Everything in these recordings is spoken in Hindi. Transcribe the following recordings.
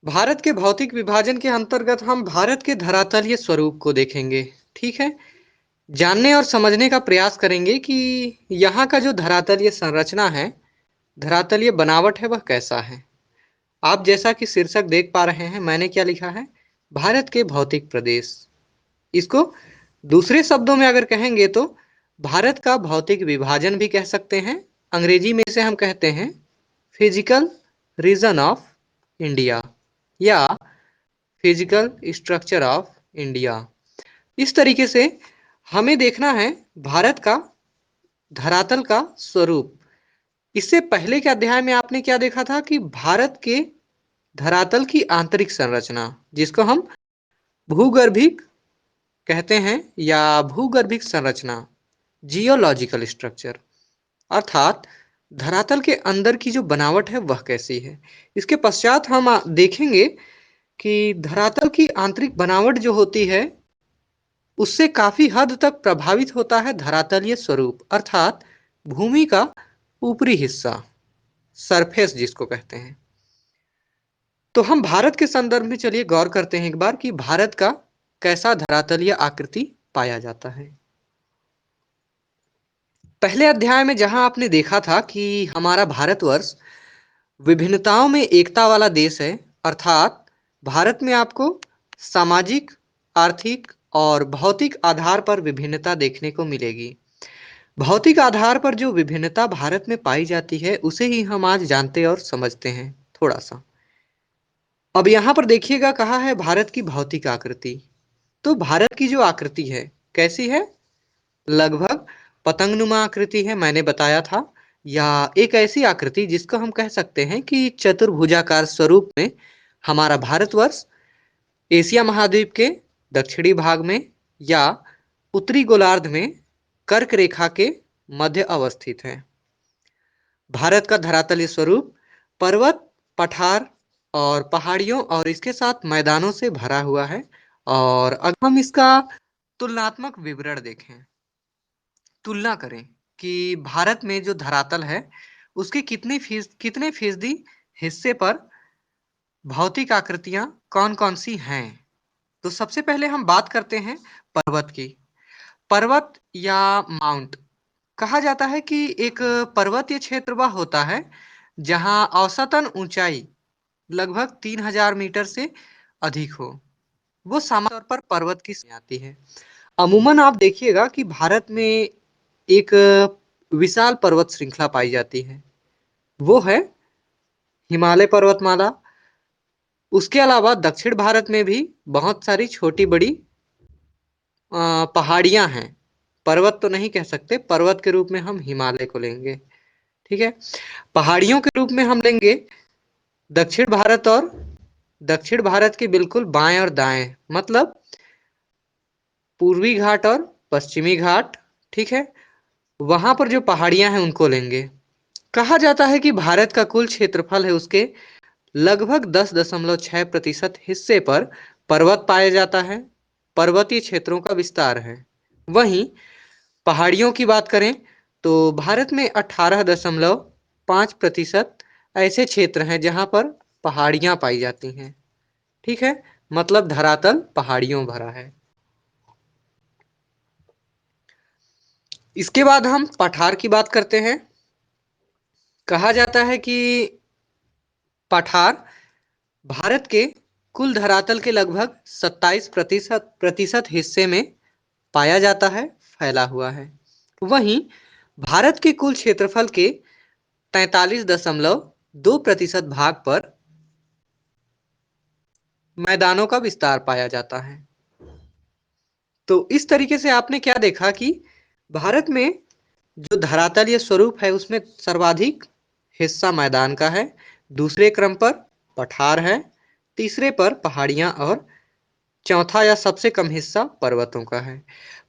भारत के भौतिक विभाजन के अंतर्गत हम भारत के धरातलीय स्वरूप को देखेंगे। ठीक है। जानने और समझने का प्रयास करेंगे कि यहाँ का जो धरातलीय संरचना है, धरातलीय बनावट है, वह कैसा है। आप जैसा कि शीर्षक देख पा रहे हैं, मैंने क्या लिखा है, भारत के भौतिक प्रदेश। इसको दूसरे शब्दों में अगर कहेंगे तो भारत का भौतिक विभाजन भी कह सकते हैं। अंग्रेजी में से हम कहते हैं फिजिकल रीजन ऑफ इंडिया या फिजिकल स्ट्रक्चर ऑफ इंडिया। इस तरीके से हमें देखना है भारत का धरातल का स्वरूप। इससे पहले के अध्याय में आपने क्या देखा था कि भारत के धरातल की आंतरिक संरचना, जिसको हम भूगर्भिक कहते हैं या भूगर्भिक संरचना, जियोलॉजिकल स्ट्रक्चर, अर्थात धरातल के अंदर की जो बनावट है वह कैसी है। इसके पश्चात हम देखेंगे कि धरातल की आंतरिक बनावट जो होती है उससे काफी हद तक प्रभावित होता है धरातलीय स्वरूप, अर्थात भूमि का ऊपरी हिस्सा, सरफेस जिसको कहते हैं। तो हम भारत के संदर्भ में चलिए गौर करते हैं एक बार कि भारत का कैसा धरातलीय आकृति पाया जाता है। पहले अध्याय में जहां आपने देखा था कि हमारा भारतवर्ष विभिन्नताओं में एकता वाला देश है, अर्थात भारत में आपको सामाजिक, आर्थिक और भौतिक आधार पर विभिन्नता देखने को मिलेगी। भौतिक आधार पर जो विभिन्नता भारत में पाई जाती है उसे ही हम आज जानते और समझते हैं थोड़ा सा। अब यहाँ पर देखिएगा, कहा है भारत की भौतिक आकृति। तो भारत की जो आकृति है कैसी है, लगभग पतंगनुमा आकृति है, मैंने बताया था। या एक ऐसी आकृति जिसको हम कह सकते हैं कि चतुर्भुजाकार स्वरूप में हमारा भारतवर्ष एशिया महाद्वीप के दक्षिणी भाग में या उत्तरी गोलार्ध में कर्क रेखा के मध्य अवस्थित है। भारत का धरातलीय स्वरूप पर्वत, पठार और पहाड़ियों और इसके साथ मैदानों से भरा हुआ है। और अगर हम इसका तुलनात्मक विवरण देखें, तुलना करें कि भारत में जो धरातल है उसके कितने फीसदी हिस्से पर भौतिक आकृतियां कौन कौन सी हैं। तो सबसे पहले हम बात करते हैं पर्वत की। पर्वत या माउंट कहा जाता है कि एक पर्वतीय क्षेत्र वह होता है जहां औसतन ऊंचाई लगभग 3000 मीटर से अधिक हो। वो सामान्य तौर पर पर्वत की श्रेणी आती है। अमूमन आप देखिएगा कि भारत में एक विशाल पर्वत श्रृंखला पाई जाती है, वो है हिमालय पर्वतमाला। उसके अलावा दक्षिण भारत में भी बहुत सारी छोटी बड़ी पहाड़ियां हैं। पर्वत तो नहीं कह सकते, पर्वत के रूप में हम हिमालय को लेंगे। ठीक है। पहाड़ियों के रूप में हम लेंगे दक्षिण भारत, और दक्षिण भारत के बिल्कुल बाएं और दाएं, मतलब पूर्वी घाट और पश्चिमी घाट। ठीक है। वहां पर जो पहाड़ियां हैं उनको लेंगे। कहा जाता है कि भारत का कुल क्षेत्रफल है उसके लगभग 10.6% हिस्से पर पर्वत पाया जाता है, पर्वतीय क्षेत्रों का विस्तार है। वहीं पहाड़ियों की बात करें तो भारत में 18.5% ऐसे क्षेत्र हैं जहां पर पहाड़ियां पाई जाती हैं। ठीक है। मतलब धरातल पहाड़ियों भरा है। इसके बाद हम पठार की बात करते हैं। कहा जाता है कि पठार भारत के कुल धरातल के लगभग 27% हिस्से में पाया जाता है, फैला हुआ है। वहीं भारत के कुल क्षेत्रफल के 43.2% भाग पर मैदानों का विस्तार पाया जाता है। तो इस तरीके से आपने क्या देखा कि भारत में जो धरातलीय स्वरूप है उसमें सर्वाधिक हिस्सा मैदान का है, दूसरे क्रम पर पठार है, तीसरे पर पहाड़ियां और चौथा या सबसे कम हिस्सा पर्वतों का है।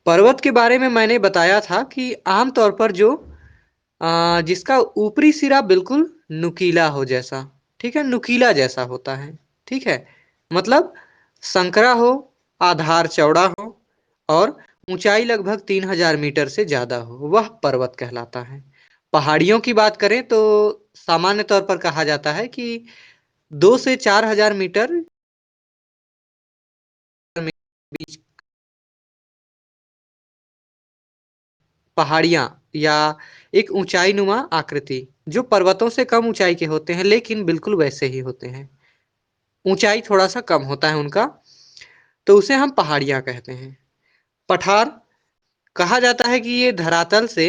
पर्वत के बारे में मैंने बताया था कि आमतौर पर जो जिसका ऊपरी सिरा बिल्कुल नुकीला हो जैसा, ठीक है, नुकीला जैसा होता है। ठीक है। मतलब संकरा हो, आधार चौड़ा हो और ऊंचाई लगभग 3000 मीटर से ज्यादा हो, वह पर्वत कहलाता है। पहाड़ियों की बात करें तो सामान्य तौर पर कहा जाता है कि 2 से 4 हजार मीटर में बीच पहाड़ियां या एक ऊंचाई नुमा आकृति जो पर्वतों से कम ऊंचाई के होते हैं लेकिन बिल्कुल वैसे ही होते हैं। ऊंचाई थोड़ा सा कम होता है उनका, तो उसे हम पहाड़ियां कहते हैं। पठार कहा जाता है कि ये धरातल से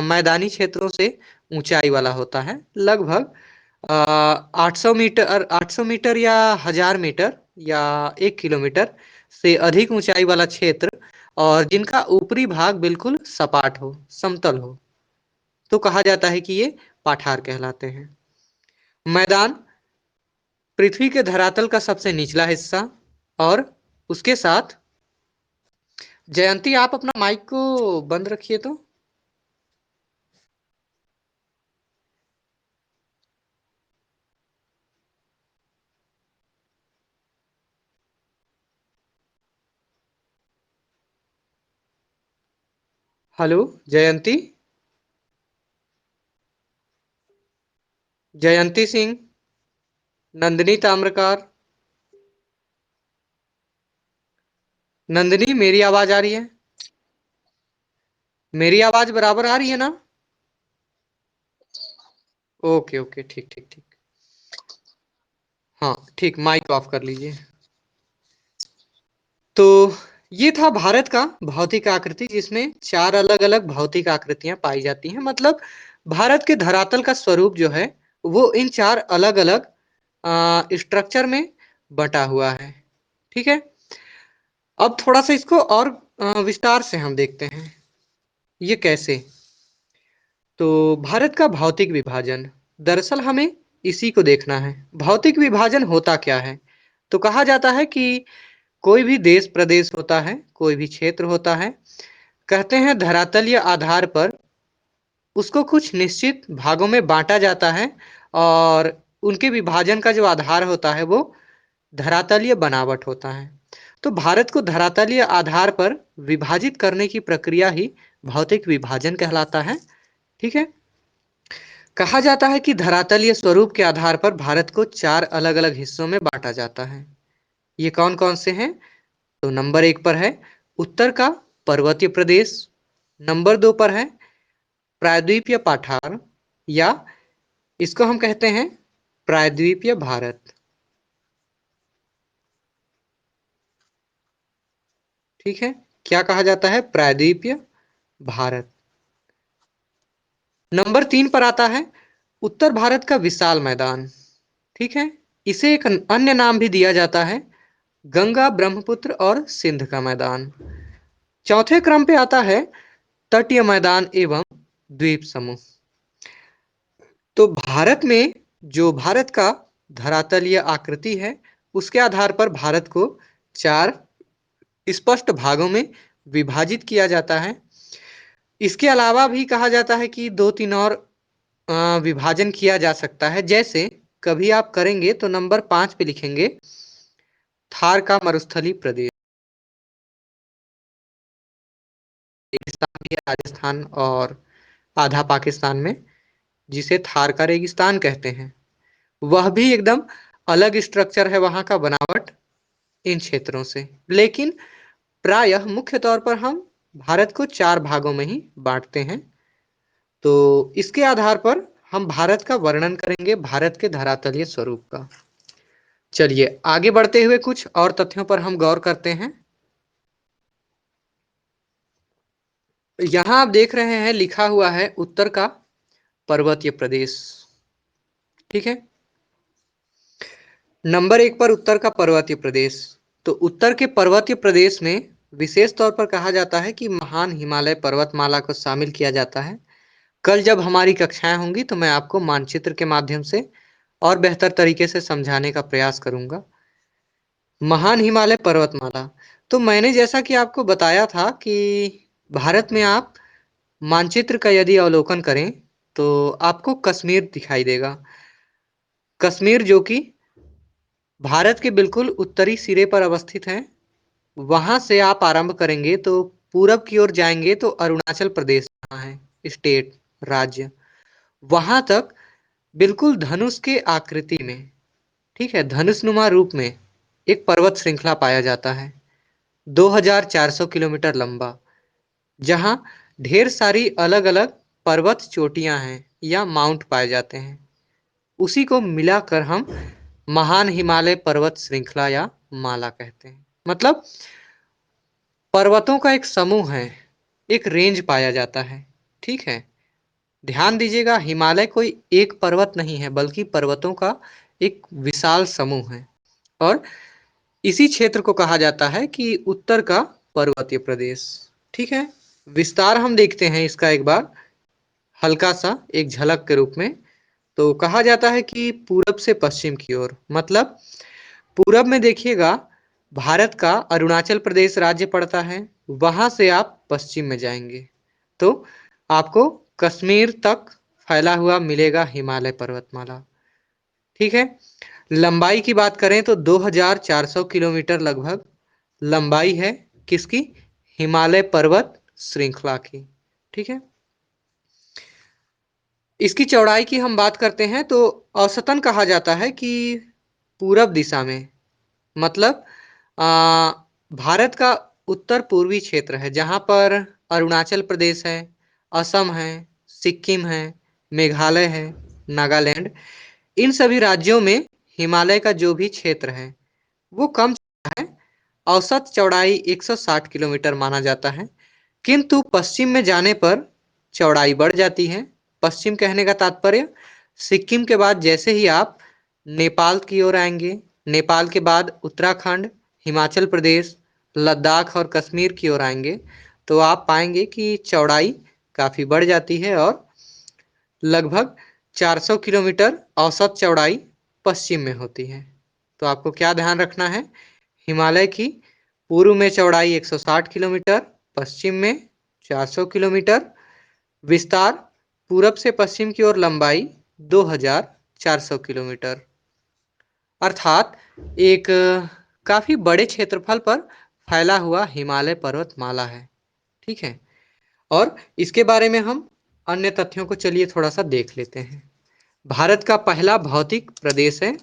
मैदानी क्षेत्रों से ऊंचाई वाला होता है, लगभग 800 मीटर या 1000 मीटर या 1 किलोमीटर से अधिक ऊंचाई वाला क्षेत्र, और जिनका ऊपरी भाग बिल्कुल सपाट हो, समतल हो, तो कहा जाता है कि ये पाठार कहलाते हैं। मैदान पृथ्वी के धरातल का सबसे निचला हिस्सा, और उसके साथ जयंती आप अपना माइक को बंद रखिए तो। हेलो जयंती, जयंती सिंह, नंदिनी ताम्रकार, नंदिनी मेरी आवाज आ रही है? मेरी आवाज बराबर आ रही है ना? ओके ओके, ठीक ठीक ठीक। हाँ ठीक, माइक ऑफ कर लीजिए। तो ये था भारत का भौतिक आकृति, जिसमें 4 अलग-अलग भौतिक आकृतियां पाई जाती हैं। मतलब भारत के धरातल का स्वरूप जो है वो इन 4 अलग-अलग स्ट्रक्चर में बटा हुआ है। ठीक है, अब थोड़ा सा इसको और विस्तार से हम देखते हैं ये कैसे। तो भारत का भौतिक विभाजन, दरअसल हमें इसी को देखना है। भौतिक विभाजन होता क्या है? तो कहा जाता है कि कोई भी देश प्रदेश होता है, कोई भी क्षेत्र होता है, कहते हैं धरातलीय आधार पर उसको कुछ निश्चित भागों में बांटा जाता है, और उनके विभाजन का जो आधार होता है वो धरातलीय बनावट होता है। तो भारत को धरातलीय आधार पर विभाजित करने की प्रक्रिया ही भौतिक विभाजन कहलाता है। ठीक है, कहा जाता है कि धरातलीय स्वरूप के आधार पर भारत को 4 अलग-अलग हिस्सों में बांटा जाता है। ये कौन-कौन से हैं? तो नंबर 1 पर है उत्तर का पर्वतीय प्रदेश, नंबर 2 पर है प्रायद्वीपीय पठार, या इसको हम कहते हैं प्रायद्वीपीय भारत। ठीक है, क्या कहा जाता है? प्रायद्वीपीय भारत। नंबर 3 पर आता है उत्तर भारत का विशाल मैदान। ठीक है, इसे एक अन्य नाम भी दिया जाता है गंगा, ब्रह्मपुत्र और सिंध का मैदान। चौथे क्रम पे आता है तटीय मैदान एवं द्वीप समूह। तो भारत में जो भारत का धरातलीय आकृति है उसके आधार पर भारत को 4 स्पष्ट भागों में विभाजित किया जाता है। इसके अलावा भी कहा जाता है कि 2-3 और विभाजन किया जा सकता है। जैसे कभी आप करेंगे तो नंबर 5 पे लिखेंगे थार का मरुस्थलीय प्रदेश, रेगिस्तान भी है राजस्थान और आधा पाकिस्तान में, जिसे थार का रेगिस्तान कहते हैं। वह भी एकदम अलग स्ट्रक्चर है वहां का बनावट इन क्षेत्रों से। लेकिन प्रायः मुख्य तौर पर हम भारत को 4 भागों में ही बांटते हैं। तो इसके आधार पर हम भारत का वर्णन करेंगे, भारत के धरातलीय स्वरूप का। चलिए आगे बढ़ते हुए कुछ और तथ्यों पर हम गौर करते हैं। यहाँ आप देख रहे हैं लिखा हुआ है उत्तर का पर्वतीय प्रदेश। ठीक है, नंबर 1 पर उत्तर का पर्वतीय प्रदेश। तो उत्तर के पर्वतीय प्रदेश में विशेष तौर पर कहा जाता है कि महान हिमालय पर्वतमाला को शामिल किया जाता है। कल जब हमारी कक्षाएं होंगी तो मैं आपको मानचित्र के माध्यम से और बेहतर तरीके से समझाने का प्रयास करूंगा। महान हिमालय पर्वतमाला, तो मैंने जैसा कि आपको बताया था कि भारत में आप मानचित्र का यदि अवलोकन करें तो आपको कश्मीर दिखाई देगा। कश्मीर जो कि भारत के बिल्कुल उत्तरी सिरे पर अवस्थित है। वहां से आप आरंभ करेंगे तो पूरब की ओर जाएंगे तो अरुणाचल प्रदेश है, स्टेट, राज्य, वहां तक बिल्कुल धनुष के आकृति में। ठीक है, धनुषनुमा रूप में एक पर्वत श्रृंखला पाया जाता है, 2400 किलोमीटर लंबा, जहां ढेर सारी अलग-अलग पर्वत चोटियां हैं या माउंट पाए जाते हैं। उसी को मिलाकर हम महान हिमालय पर्वत श्रृंखला या माला कहते हैं। मतलब पर्वतों का एक समूह है, एक रेंज पाया जाता है। ठीक है, ध्यान दीजिएगा, हिमालय कोई एक पर्वत नहीं है, बल्कि पर्वतों का एक विशाल समूह है। और इसी क्षेत्र को कहा जाता है कि उत्तर का पर्वतीय प्रदेश। ठीक है, विस्तार हम देखते हैं इसका एक बार हल्का सा एक झलक के रूप में। तो कहा जाता है कि पूरब से पश्चिम की ओर, मतलब पूरब में देखिएगा भारत का अरुणाचल प्रदेश राज्य पड़ता है, वहां से आप पश्चिम में जाएंगे तो आपको कश्मीर तक फैला हुआ मिलेगा हिमालय पर्वतमाला। ठीक है, लंबाई की बात करें तो 2400 किलोमीटर लगभग लंबाई है किसकी? हिमालय पर्वत श्रृंखला की। ठीक है, इसकी चौड़ाई की हम बात करते हैं तो औसतन कहा जाता है कि पूरब दिशा में, मतलब भारत का उत्तर पूर्वी क्षेत्र है, जहां पर अरुणाचल प्रदेश है, असम है, सिक्किम है, मेघालय है, नागालैंड, इन सभी राज्यों में हिमालय का जो भी क्षेत्र है वो कम है। औसत चौड़ाई 160 किलोमीटर माना जाता है, किंतु पश्चिम में जाने पर चौड़ाई बढ़ जाती है। पश्चिम कहने का तात्पर्य सिक्किम के बाद जैसे ही आप नेपाल की ओर आएंगे, नेपाल के बाद उत्तराखंड, हिमाचल प्रदेश, लद्दाख और कश्मीर की ओर आएंगे तो आप पाएंगे कि चौड़ाई काफी बढ़ जाती है और लगभग 400 किलोमीटर औसत चौड़ाई पश्चिम में होती है। तो आपको क्या ध्यान रखना है? हिमालय की पूर्व में चौड़ाई 160 किलोमीटर, पश्चिम में 400 किलोमीटर, विस्तार पूरब से पश्चिम की ओर लंबाई 2400 किलोमीटर, अर्थात एक काफी बड़े क्षेत्रफल पर फैला हुआ हिमालय पर्वतमाला है। ठीक है, और इसके बारे में हम अन्य तथ्यों को चलिए थोड़ा सा देख लेते हैं। भारत का पहला भौतिक प्रदेश है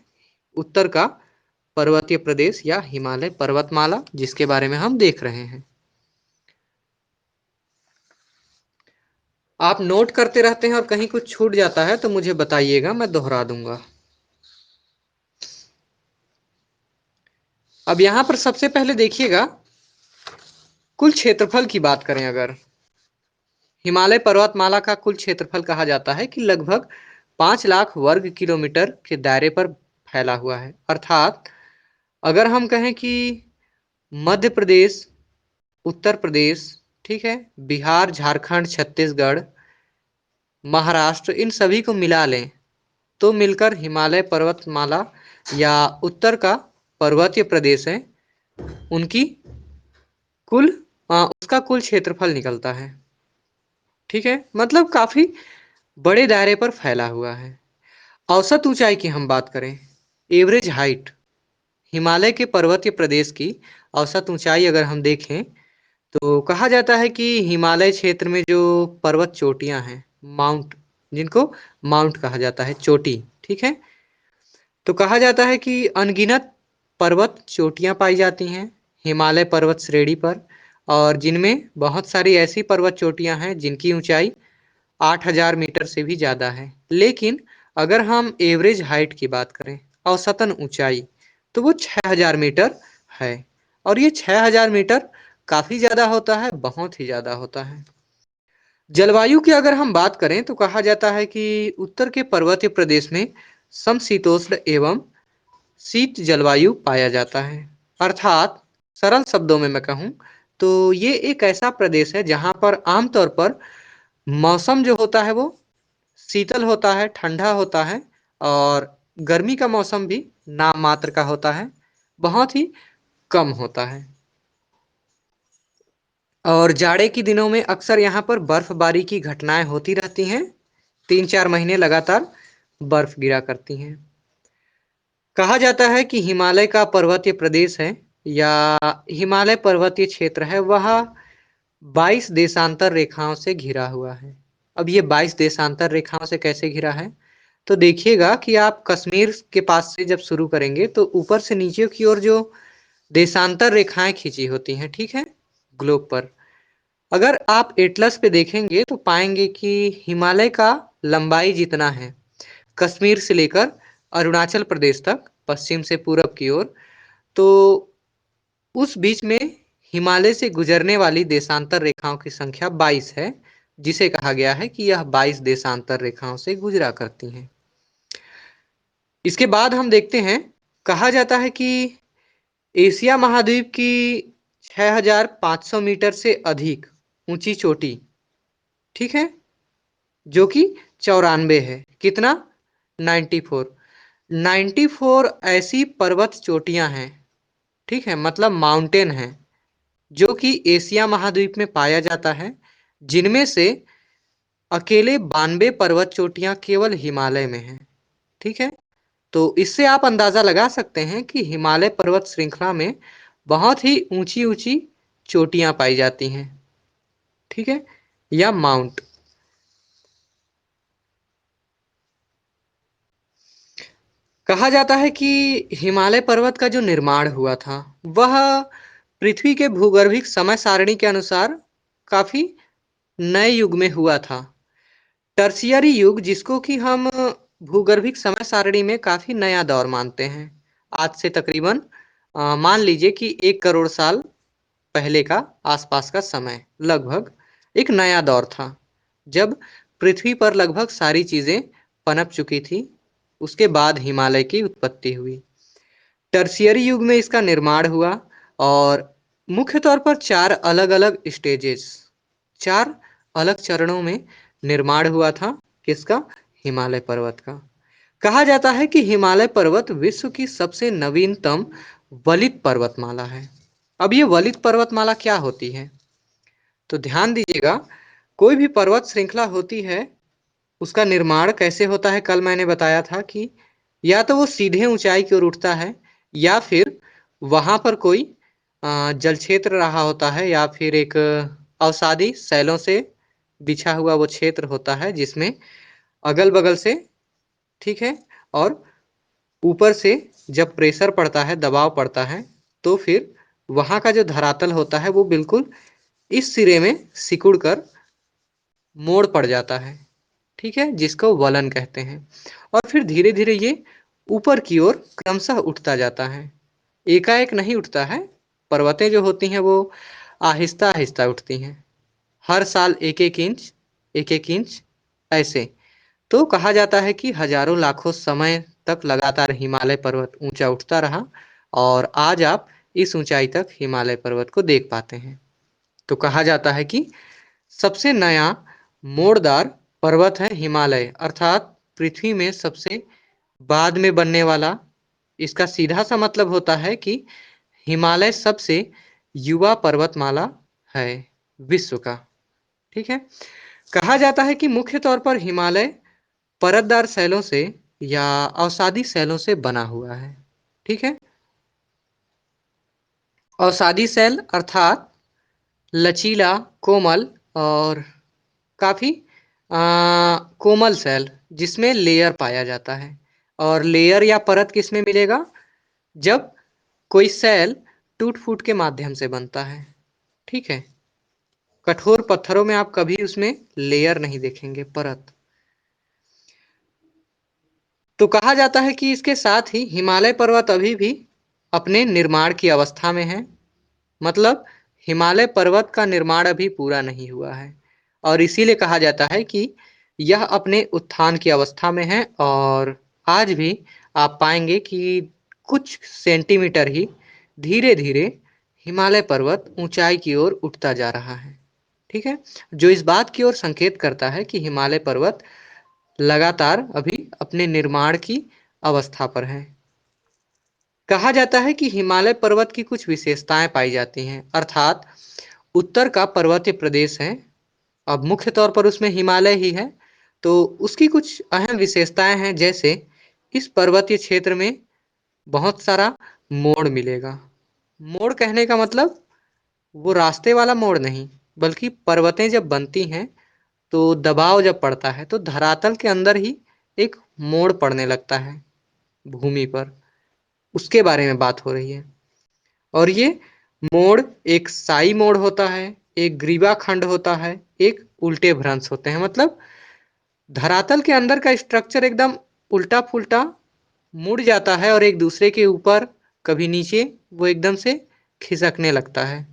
उत्तर का पर्वतीय प्रदेश या हिमालय पर्वतमाला, जिसके बारे में हम देख रहे हैं। आप नोट करते रहते हैं और कहीं कुछ छूट जाता है तो मुझे बताइएगा, मैं दोहरा दूंगा। अब यहां पर सबसे पहले देखिएगा, कुल क्षेत्रफल की बात करें अगर, हिमालय पर्वतमाला का कुल क्षेत्रफल कहा जाता है कि लगभग 5 लाख वर्ग किलोमीटर के दायरे पर फैला हुआ है। अर्थात अगर हम कहें कि मध्य प्रदेश, उत्तर प्रदेश, ठीक है, बिहार, झारखंड, छत्तीसगढ़, महाराष्ट्र, इन सभी को मिला लें तो मिलकर हिमालय पर्वतमाला या उत्तर का पर्वतीय प्रदेश है, उनकी कुल उसका कुल क्षेत्रफल निकलता है। ठीक है, मतलब काफी बड़े दायरे पर फैला हुआ है। औसत ऊंचाई की हम बात करें, एवरेज हाइट, हिमालय के पर्वतीय प्रदेश की औसत ऊंचाई अगर हम देखें तो कहा जाता है कि हिमालय क्षेत्र में जो पर्वत चोटियां हैं, माउंट, जिनको माउंट कहा जाता है, चोटी, ठीक है, तो कहा जाता है कि अनगिनत पर्वत चोटियां पाई जाती हैं हिमालय पर्वत श्रेणी पर, और जिनमें बहुत सारी ऐसी पर्वत चोटियां हैं जिनकी ऊंचाई 8000 मीटर से भी ज़्यादा है। लेकिन अगर हम एवरेज हाइट की बात करें, औसतन ऊंचाई, तो वो 6000 मीटर है। और ये 6000 मीटर काफ़ी ज़्यादा होता है, बहुत ही ज़्यादा होता है। जलवायु की अगर हम बात करें तो कहा जाता है कि उत्तर के पर्वतीय प्रदेश में समशीतोष्ण एवं शीत जलवायु पाया जाता है। अर्थात सरल शब्दों में मैं कहूँ तो ये एक ऐसा प्रदेश है जहाँ पर आमतौर पर मौसम जो होता है वो शीतल होता है, ठंडा होता है, और गर्मी का मौसम भी नाम मात्र का होता है, बहुत ही कम होता है। और जाड़े के दिनों में अक्सर यहाँ पर बर्फबारी की घटनाएं होती रहती हैं, 3-4 महीने लगातार बर्फ गिरा करती हैं। कहा जाता है कि हिमालय का पर्वतीय प्रदेश है या हिमालय पर्वतीय क्षेत्र है, वह 22 देशांतर रेखाओं से घिरा हुआ है। अब ये 22 देशांतर रेखाओं से कैसे घिरा है? तो देखिएगा कि आप कश्मीर के पास से जब शुरू करेंगे तो ऊपर से नीचे की ओर जो देशांतर रेखाएं खींची होती हैं, ठीक है, ग्लोब पर। अगर आप एटलस पे देखेंगे तो पाएंगे कि हिमालय का लंबाई जितना है, कश्मीर से लेकर अरुणाचल प्रदेश तक पश्चिम से पूरब की ओर, तो उस बीच में हिमालय से गुजरने वाली देशांतर रेखाओं की संख्या 22 है, जिसे कहा गया है कि यह 22 देशांतर रेखाओं से गुजरा करती हैं। इसके बाद हम देखते हैं, कहा जाता है कि एशिया महाद्वीप की 6,500 मीटर से अधिक ऊंची चोटी, ठीक है, जो कि 94 है, कितना, 94, 94 ऐसी पर्वत चोटियां हैं, ठीक है, मतलब माउंटेन है, जो कि एशिया महाद्वीप में पाया जाता है, जिनमें से अकेले 92 पर्वत चोटियां केवल हिमालय में हैं, ठीक है। तो इससे आप अंदाजा लगा सकते हैं कि हिमालय पर्वत श्रृंखला में बहुत ही ऊंची ऊंची चोटियां पाई जाती हैं, ठीक है, या माउंट। कहा जाता है कि हिमालय पर्वत का जो निर्माण हुआ था वह पृथ्वी के भूगर्भिक समय सारणी के अनुसार काफी नए युग में हुआ था। टर्शियरी युग, जिसको कि हम भूगर्भिक समय सारणी में काफी नया दौर मानते हैं, आज से तकरीबन मान लीजिए कि 1 करोड़ साल पहले का आसपास का समय, लगभग एक नया दौर था, जब पृथ्वी पर लगभग सारी चीजें पनप चुकी थी। उसके बाद हिमालय की उत्पत्ति हुई। टर्शियरी युग में इसका निर्माण हुआ और मुख्य तौर पर 4 अलग-अलग स्टेजेस, 4 अलग चरणों में निर्माण हुआ था। किसका? हिमालय पर्वत का। कहा जाता है कि हिमालय पर्वत विश्व की सबसे नवीनतम वलित पर्वतमाला है। अब ये वलित पर्वतमाला क्या होती है? तो ध्यान दीजिएगा, कोई भी पर्वत श्रृंखला होती है, उसका निर्माण कैसे होता है? कल मैंने बताया था कि या तो वो सीधे ऊंचाई की ओर उठता है, या फिर वहां पर कोई जल क्षेत्र रहा होता है, या फिर एक अवसादी शैलों से बिछा हुआ वो क्षेत्र होता है, जिसमें अगल बगल से, ठीक है, और ऊपर से जब प्रेशर पड़ता है, दबाव पड़ता है, तो फिर वहां का जो धरातल होता है वो बिल्कुल इस सिरे में सिकुड़ कर मोड़ पड़ जाता है, ठीक है, जिसको वलन कहते हैं। और फिर धीरे धीरे ये ऊपर की ओर क्रमशः उठता जाता है। एकाएक नहीं उठता है, पर्वतें जो होती हैं वो आहिस्ता आहिस्ता उठती हैं, हर साल एक एक इंच ऐसे। तो कहा जाता है कि हजारों लाखों समय तक लगातार हिमालय पर्वत ऊंचा उठता रहा, और आज आप इस ऊंचाई तक हिमालय पर्वत को देख पाते हैं। तो कहा जाता है कि सबसे नया मोड़दार पर्वत है हिमालय, अर्थात पृथ्वी में सबसे बाद में बनने वाला। इसका सीधा सा मतलब होता है कि हिमालय सबसे युवा पर्वतमाला है विश्व का, ठीक है। कहा जाता है कि मुख्य तौर पर हिमालय परतदार शैलों से या अवसादी शैलों से बना हुआ है, ठीक है। अवसादी शैल अर्थात लचीला, कोमल और काफी कोमल सेल, जिसमें लेयर पाया जाता है। और लेयर या परत किसमें मिलेगा? जब कोई सेल टूट फूट के माध्यम से बनता है, ठीक है। कठोर पत्थरों में आप कभी उसमें लेयर नहीं देखेंगे, परत। तो कहा जाता है कि इसके साथ ही हिमालय पर्वत अभी भी अपने निर्माण की अवस्था में है, मतलब हिमालय पर्वत का निर्माण अभी पूरा नहीं हुआ है, और इसीलिए कहा जाता है कि यह अपने उत्थान की अवस्था में है। और आज भी आप पाएंगे कि कुछ सेंटीमीटर ही धीरे धीरे हिमालय पर्वत ऊंचाई की ओर उठता जा रहा है, ठीक है, जो इस बात की ओर संकेत करता है कि हिमालय पर्वत लगातार अभी अपने निर्माण की अवस्था पर है। कहा जाता है कि हिमालय पर्वत की कुछ विशेषताएं पाई जाती हैं, अर्थात उत्तर का पर्वतीय प्रदेश है, अब मुख्य तौर पर उसमें हिमालय ही है, तो उसकी कुछ अहम विशेषताएं हैं, जैसे इस पर्वतीय क्षेत्र में बहुत सारा मोड़ मिलेगा। मोड़ कहने का मतलब वो रास्ते वाला मोड़ नहीं, बल्कि पर्वतें जब बनती हैं तो दबाव जब पड़ता है तो धरातल के अंदर ही एक मोड़ पड़ने लगता है भूमि पर, उसके बारे में बात हो रही है। और ये मोड़ एक साई मोड़ होता है, एक ग्रीवा खंड होता है, एक उल्टे भ्रंश होते हैं। मतलब धरातल के अंदर का स्ट्रक्चर एकदम उल्टा पुल्टा मुड़ जाता है और एक दूसरे के ऊपर, कभी नीचे, वो एकदम से खिसकने लगता है।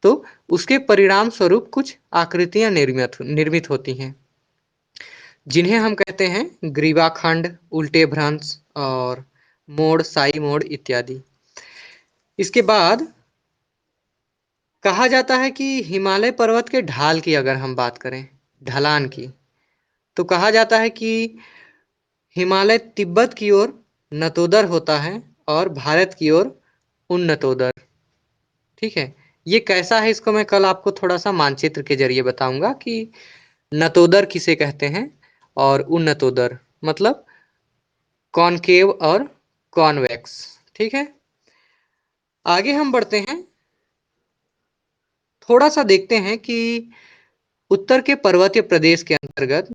तो उसके परिणाम स्वरूप कुछ आकृतियां निर्मित निर्मित होती हैं, जिन्हें हम कहते हैं ग्रीवाखंड, उल्टे भ्रंश और मोड़, साई मोड़ इत्यादि। इसके बाद कहा जाता है कि हिमालय पर्वत के ढाल की अगर हम बात करें, ढलान की, तो कहा जाता है कि हिमालय तिब्बत की ओर नतोदर होता है और भारत की ओर उन्नतोदर। ठीक है, ये कैसा है इसको मैं कल आपको थोड़ा सा मानचित्र के जरिए बताऊंगा कि नतोदर किसे कहते हैं और उन्नतोदर, मतलब कॉनकेव और कॉन्वेक्स। ठीक है, आगे हम बढ़ते हैं, थोड़ा सा देखते हैं कि उत्तर के पर्वतीय प्रदेश के अंतर्गत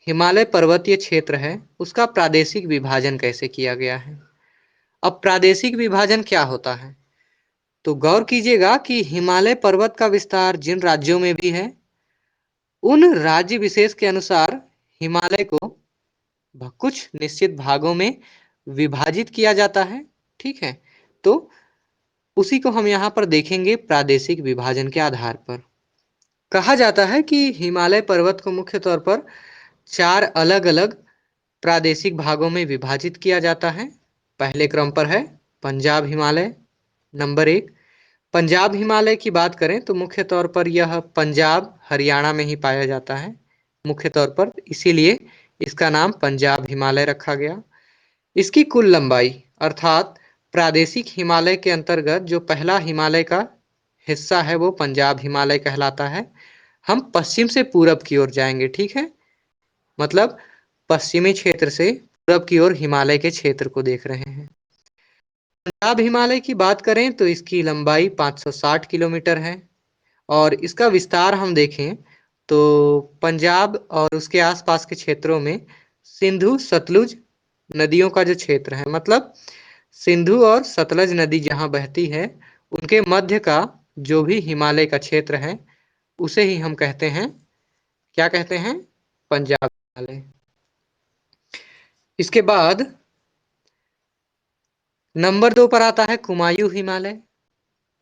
हिमालय पर्वतीय क्षेत्र है, उसका प्रादेशिक विभाजन कैसे किया गया है। अब प्रादेशिक विभाजन क्या होता है, तो गौर कीजिएगा कि हिमालय पर्वत का विस्तार जिन राज्यों में भी है, उन राज्य विशेष के अनुसार हिमालय को कुछ निश्चित भागों में विभाजित किया जाता है। ठीक है, तो उसी को हम यहाँ पर देखेंगे प्रादेशिक विभाजन के आधार पर। कहा जाता है कि हिमालय पर्वत को मुख्य तौर पर चार अलग अलग प्रादेशिक भागों में विभाजित किया जाता है। पहले क्रम पर है पंजाब हिमालय, नंबर एक। पंजाब हिमालय की बात करें तो मुख्य तौर पर यह पंजाब हरियाणा में ही पाया जाता है मुख्य तौर पर, इसीलिए इसका नाम पंजाब हिमालय रखा गया। इसकी कुल लंबाई अर्थात प्रादेशिक हिमालय के अंतर्गत जो पहला हिमालय का हिस्सा है वो पंजाब हिमालय कहलाता है। हम पश्चिम से पूरब की ओर जाएंगे, ठीक है, मतलब पश्चिमी क्षेत्र से पूरब की ओर हिमालय के क्षेत्र को देख रहे हैं। पंजाब हिमालय की बात करें तो इसकी लंबाई 560 किलोमीटर है और इसका विस्तार हम देखें तो पंजाब और उसके आसपास के क्षेत्रों में सिंधु सतलुज नदियों का जो क्षेत्र है, मतलब सिंधु और सतलज नदी जहां बहती है उनके मध्य का जो भी हिमालय का क्षेत्र है उसे ही हम कहते हैं, क्या कहते हैं, पंजाब हिमालय। इसके बाद नंबर 2 पर आता है कुमायूं हिमालय।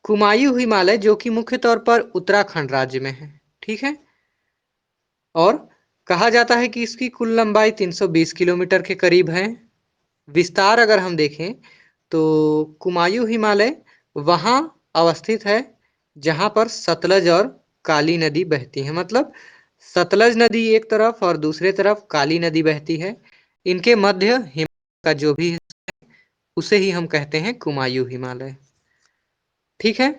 कुमायूं हिमालय जो कि मुख्य तौर पर उत्तराखंड राज्य में है, ठीक है, और कहा जाता है कि इसकी कुल लंबाई 320 किलोमीटर के करीब है। विस्तार अगर हम देखें तो कुमायूं हिमालय वहां अवस्थित है जहां पर सतलज और काली नदी बहती है, मतलब सतलज नदी एक तरफ और दूसरे तरफ काली नदी बहती है। इनके मध्य हिमालय का जो भी उसे ही हम कहते हैं कुमायूं हिमालय। ठीक है,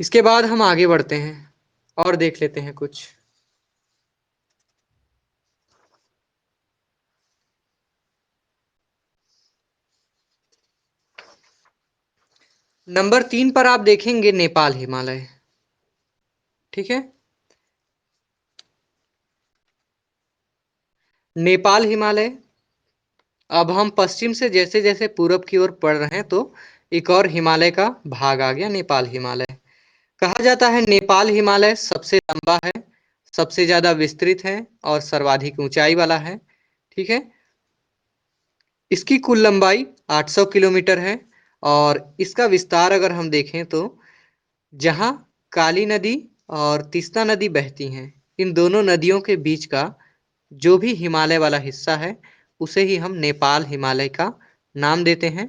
इसके बाद हम आगे बढ़ते हैं और देख लेते हैं कुछ। नंबर 3 पर आप देखेंगे नेपाल हिमालय। ठीक है, नेपाल हिमालय, अब हम पश्चिम से जैसे जैसे पूरब की ओर बढ़ रहे हैं तो एक और हिमालय का भाग आ गया, नेपाल हिमालय। कहा जाता है नेपाल हिमालय सबसे लंबा है, सबसे ज्यादा विस्तृत है और सर्वाधिक ऊंचाई वाला है। ठीक है, इसकी कुल लंबाई 800 किलोमीटर है और इसका विस्तार अगर हम देखें तो जहां काली नदी और तीस्ता नदी बहती हैं, इन दोनों नदियों के बीच का जो भी हिमालय वाला हिस्सा है उसे ही हम नेपाल हिमालय का नाम देते हैं।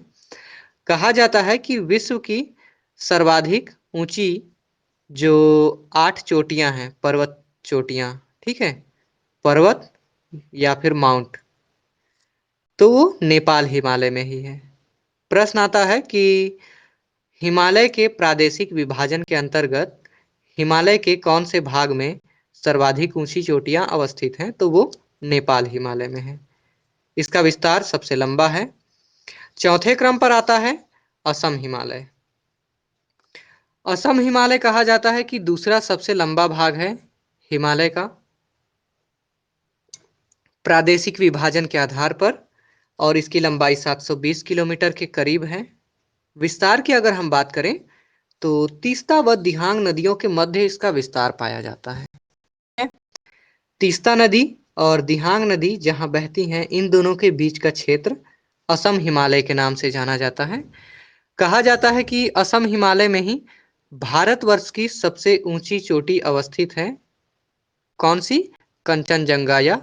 कहा जाता है कि विश्व की सर्वाधिक ऊंची जो 8 चोटियां हैं, पर्वत चोटियां, ठीक है, पर्वत या फिर माउंट, तो वो नेपाल हिमालय में ही है। प्रश्न आता है कि हिमालय के प्रादेशिक विभाजन के अंतर्गत हिमालय के कौन से भाग में सर्वाधिक ऊंची चोटियां अवस्थित हैं, तो वो नेपाल हिमालय में है। इसका विस्तार सबसे लंबा है। चौथे क्रम पर आता है असम हिमालय। असम हिमालय कहा जाता है कि दूसरा सबसे लंबा भाग है हिमालय का। प्रादेशिक विभाजन के आधार पर, और इसकी लंबाई 720 किलोमीटर के करीब है। विस्तार की अगर हम बात करें तो तीस्ता व दिहांग नदियों के मध्य इसका विस्तार पाया जाता है। तीस्ता नदी और दिहांग नदी जहां बहती हैं, इन दोनों के बीच का क्षेत्र असम हिमालय के नाम से जाना जाता है। कहा जाता है कि असम हिमालय में ही भारतवर्ष की सबसे ऊंची चोटी अवस्थित है। कौन सी? कंचनजंगा या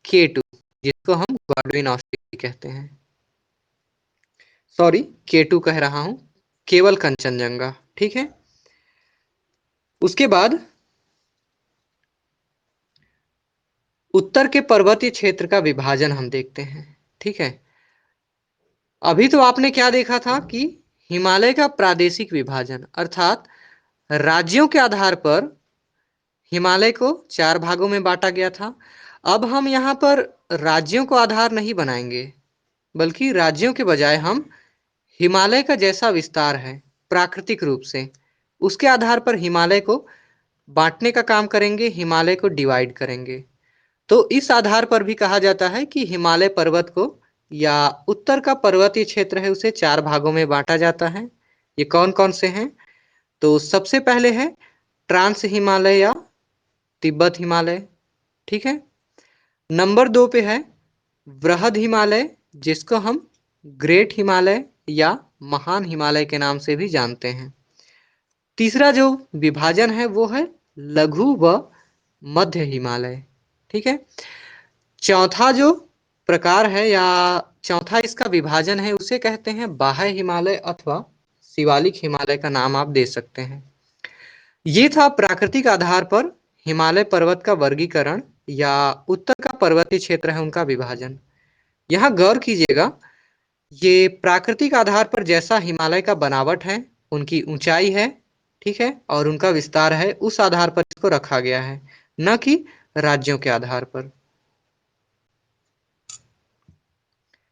केटू, जिसको हम गॉडविन ऑस्ट्रेलिया कहते हैं। सॉरी, केटू कह रहा हूं, केवल कंचनजंगा। ठीक है। उसके बाद उत्तर के पर्वतीय क्षेत्र का विभाजन हम देखते हैं। ठीक है। अभी तो आपने क्या देखा था कि हिमालय का प्रादेशिक विभाजन, अर्थात राज्यों के आधार पर हिमालय को 4 भागों में बांटा गया था। अब हम यहाँ पर राज्यों को आधार नहीं बनाएंगे, बल्कि राज्यों के बजाय हम हिमालय का जैसा विस्तार है प्राकृतिक रूप से, उसके आधार पर हिमालय को बांटने का काम करेंगे, हिमालय को डिवाइड करेंगे। तो इस आधार पर भी कहा जाता है कि हिमालय पर्वत को, या उत्तर का पर्वतीय क्षेत्र है, उसे 4 भागों में बांटा जाता है। ये कौन कौन से हैं? तो सबसे पहले है ट्रांस हिमालय या तिब्बत हिमालय। ठीक है। नंबर 2 पे है वृहद हिमालय, जिसको हम ग्रेट हिमालय या महान हिमालय के नाम से भी जानते हैं। तीसरा जो विभाजन है वो है लघु व मध्य हिमालय। ठीक है। चौथा जो प्रकार है, या चौथा इसका विभाजन है, उसे कहते हैं बाह्य हिमालय अथवा शिवालिक हिमालय का नाम आप दे सकते हैं। ये था प्राकृतिक आधार पर हिमालय पर्वत का वर्गीकरण, या उत्तर का पर्वतीय क्षेत्र है उनका विभाजन। यहाँ गौर कीजिएगा, ये प्राकृतिक आधार पर जैसा हिमालय का बनावट है, उनकी ऊंचाई है, ठीक है, और उनका विस्तार है, उस आधार पर इसको रखा गया है, न कि राज्यों के आधार पर।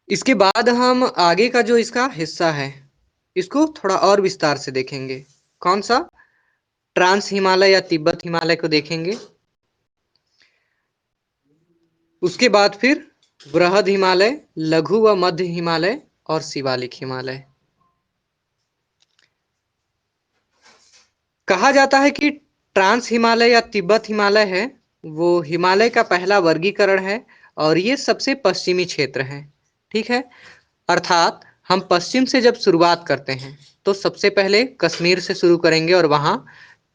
इसके बाद हम आगे का जो इसका हिस्सा है, इसको थोड़ा और विस्तार से देखेंगे। कौन सा? ट्रांस हिमालय या तिब्बत हिमालय को देखेंगे। उसके बाद फिर वृहद हिमालय, लघु व मध्य हिमालय और शिवालिक हिमालय। कहा जाता है कि ट्रांस हिमालय या तिब्बत हिमालय है वो हिमालय का पहला वर्गीकरण है, और ये सबसे पश्चिमी क्षेत्र है। ठीक है। अर्थात हम पश्चिम से जब शुरुआत करते हैं तो सबसे पहले कश्मीर से शुरू करेंगे और वहां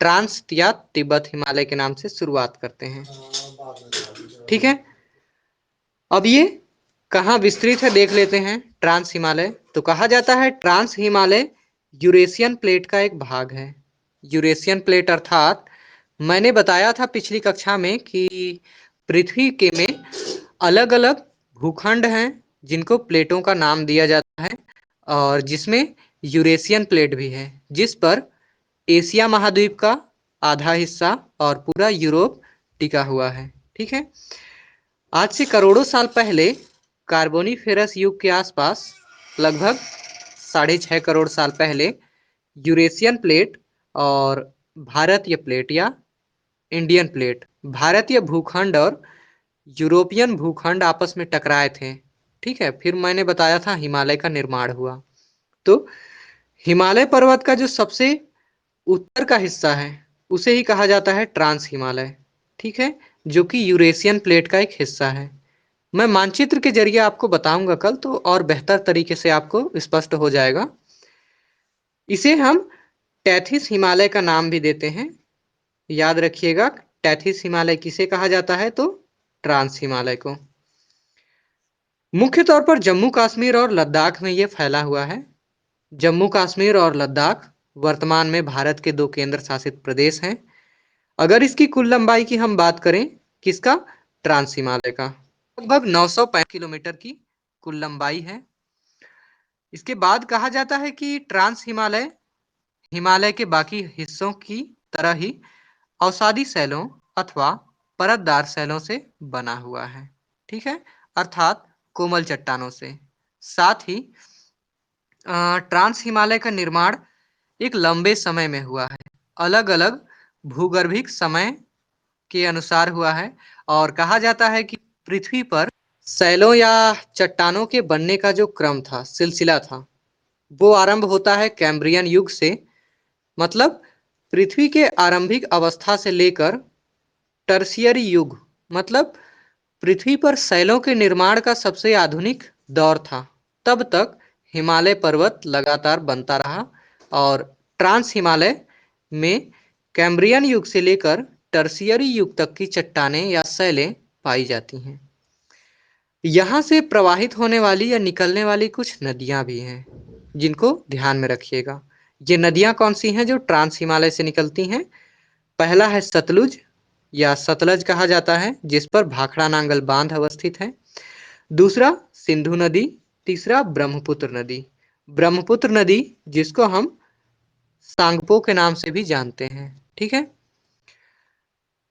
ट्रांस या तिब्बत हिमालय के नाम से शुरुआत करते हैं। ठीक है। अब ये कहाँ विस्तृत है देख लेते हैं। ट्रांस हिमालय, तो कहा जाता है ट्रांस हिमालय यूरेशियन प्लेट का एक भाग है। यूरेशियन प्लेट अर्थात, मैंने बताया था पिछली कक्षा में कि पृथ्वी के में अलग अलग भूखंड हैं जिनको प्लेटों का नाम दिया जाता है, और जिसमें यूरेशियन प्लेट भी है, जिस पर एशिया महाद्वीप का आधा हिस्सा और पूरा यूरोप टिका हुआ है। ठीक है। आज से करोड़ों साल पहले कार्बोनिफेरस युग के आसपास, लगभग 6.5 करोड़ साल पहले, यूरेशियन प्लेट और भारतीय प्लेट या इंडियन प्लेट, भारतीय भूखंड और यूरोपियन भूखंड आपस में टकराए थे। ठीक है। फिर मैंने बताया था हिमालय का निर्माण हुआ। तो हिमालय पर्वत का जो सबसे उत्तर का हिस्सा है उसे ही कहा जाता है ट्रांस हिमालय। ठीक है। जो कि यूरेशियन प्लेट का एक हिस्सा है। मैं मानचित्र के जरिए आपको बताऊंगा कल, तो और बेहतर तरीके से आपको स्पष्ट हो जाएगा। इसे हम टैथिस हिमालय का नाम भी देते हैं। याद रखिएगा, टैथिस हिमालय किसे कहा जाता है? तो ट्रांस हिमालय को। मुख्य तौर पर जम्मू कश्मीर और लद्दाख में यह फैला हुआ है। जम्मू कश्मीर और लद्दाख वर्तमान में भारत के 2 केंद्र शासित प्रदेश हैं। अगर इसकी कुल लंबाई की हम बात करें, किसका? ट्रांस हिमालय का, लगभग 905 किलोमीटर की कुल लंबाई है। इसके बाद कहा जाता है कि ट्रांस हिमालय हिमालय के बाकी हिस्सों की तरह ही अवसादी शैलों अथवा परतदार शैलों से बना हुआ है। ठीक है। अर्थात कोमल चट्टानों से। साथ ही ट्रांस हिमालय का निर्माण एक लंबे समय में हुआ है, अलग अलग भूगर्भिक समय के अनुसार हुआ है, और कहा जाता है कि पृथ्वी पर शैलों या चट्टानों के बनने का जो क्रम था, सिलसिला था, वो आरंभ होता है कैम्ब्रियन युग से। मतलब पृथ्वी के आरंभिक अवस्था से लेकर टर्शियरी युग, मतलब पृथ्वी पर शैलों के निर्माण का सबसे आधुनिक दौर था, तब तक हिमालय पर्वत लगातार बनता रहा। और ट्रांस हिमालय में कैम्ब्रियन युग से लेकर टर्शियरी युग तक की चट्टानें या शैलें पाई जाती हैं। यहाँ से प्रवाहित होने वाली या निकलने वाली कुछ नदियाँ भी हैं, जिनको ध्यान में रखिएगा। ये नदियाँ कौन सी हैं जो ट्रांस हिमालय से निकलती हैं? पहला है सतलुज या सतलज कहा जाता है, जिस पर भाखड़ा नांगल बांध अवस्थित है। दूसरा सिंधु नदी। तीसरा ब्रह्मपुत्र नदी। ब्रह्मपुत्र नदी जिसको हम सांगपो के नाम से भी जानते हैं। ठीक है,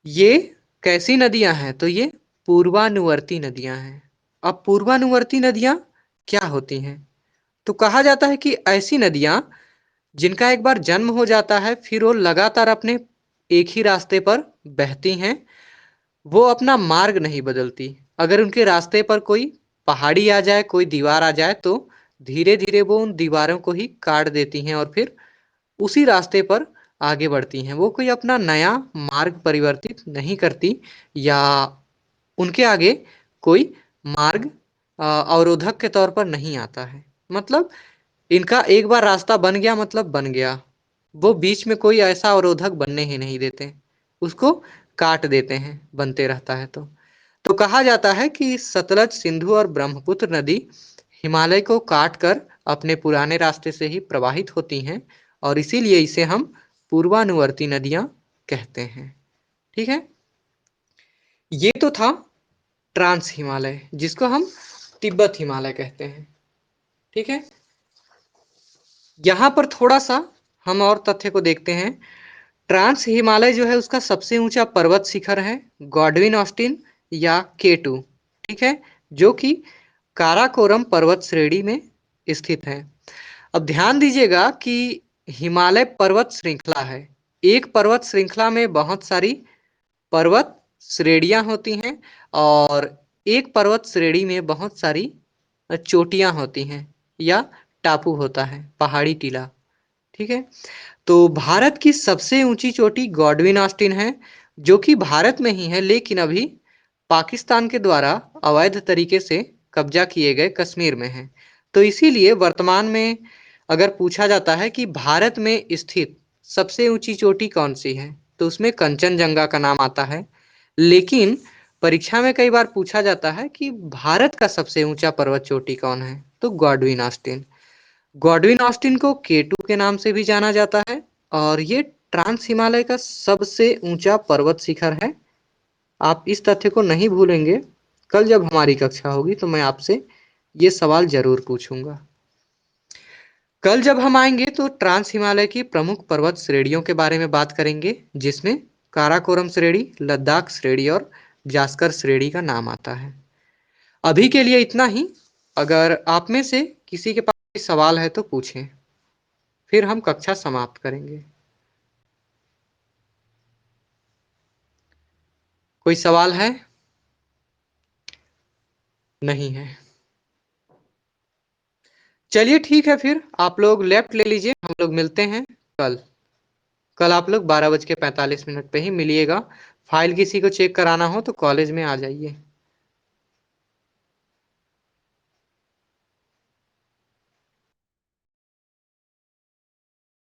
ये कैसी नदियां हैं? तो ये पूर्वानुवर्ती नदियां हैं। अब पूर्वानुवर्ती नदियां क्या होती हैं? तो कहा जाता है कि ऐसी नदियां जिनका एक बार जन्म हो जाता है, फिर वो लगातार अपने एक ही रास्ते पर बहती हैं, वो अपना मार्ग नहीं बदलती। अगर उनके रास्ते पर कोई पहाड़ी आ जाए, कोई दीवार आ जाए, तो धीरे धीरे वो उन दीवारों को ही काट देती हैं और फिर उसी रास्ते पर आगे बढ़ती हैं। वो कोई अपना नया मार्ग परिवर्तित नहीं करती, या उनके आगे कोई मार्ग अवरोधक के तौर पर नहीं आता है। मतलब इनका एक बार रास्ता बन गया मतलब बन गया, वो बीच में कोई ऐसा अवरोधक बनने ही नहीं देते, उसको काट देते हैं, बनते रहता है। तो कहा जाता है कि सतलज, सिंधु और ब्रह्मपुत्र नदी हिमालय को काट कर अपने पुराने रास्ते से ही प्रवाहित होती हैं, और इसीलिए इसे हम पूर्वानुवर्ती नदियां कहते हैं। ठीक है, ये तो था ट्रांस हिमालय, जिसको हम तिब्बत हिमालय कहते हैं। ठीक है, यहाँ पर थोड़ा सा हम और तथ्य को देखते हैं। ट्रांस हिमालय जो है उसका सबसे ऊंचा पर्वत शिखर है गॉडविन ऑस्टिन या K2। ठीक है, जो कि काराकोरम पर्वत श्रेणी में स्थित है। अब ध्यान दीजिएगा कि हिमालय पर्वत श्रृंखला है। एक पर्वत श्रृंखला में बहुत सारी पर्वत श्रेणियां होती हैं, और एक पर्वत श्रेणी में बहुत सारी चोटियां होती हैं, या टापू होता है, पहाड़ी टीला। ठीक है, तो भारत की सबसे ऊंची चोटी गॉडविन ऑस्टिन है, जो कि भारत में ही है, लेकिन अभी पाकिस्तान के द्वारा अवैध तरीके से कब्जा किए गए कश्मीर में है। तो इसीलिए वर्तमान में अगर पूछा जाता है कि भारत में स्थित सबसे ऊंची चोटी कौन सी है, तो उसमें कंचनजंगा का नाम आता है। लेकिन परीक्षा में कई बार पूछा जाता है कि भारत का सबसे ऊंचा पर्वत चोटी कौन है, तो गॉडविन ऑस्टिन। गॉडविन ऑस्टिन को K2 के नाम से भी जाना जाता है, और ये ट्रांस हिमालय का सबसे ऊंचा पर्वत शिखर है। आप इस तथ्य को नहीं भूलेंगे। कल जब हमारी कक्षा होगी तो मैं आपसे ये सवाल जरूर पूछूंगा। कल जब हम आएंगे तो ट्रांस हिमालय की प्रमुख पर्वत श्रेणियों के बारे में बात करेंगे, जिसमें काराकोरम श्रेणी, लद्दाख श्रेणी और जास्कर श्रेणी का नाम आता है। अभी के लिए इतना ही। अगर आप में से किसी के पास कोई सवाल है तो पूछें, फिर हम कक्षा समाप्त करेंगे। कोई सवाल है? नहीं है? चलिए ठीक है, फिर आप लोग लेफ्ट ले लीजिए, हम लोग मिलते हैं कल। कल आप लोग 12:45 पे ही मिलिएगा। फाइल किसी को चेक कराना हो तो कॉलेज में आ जाइए।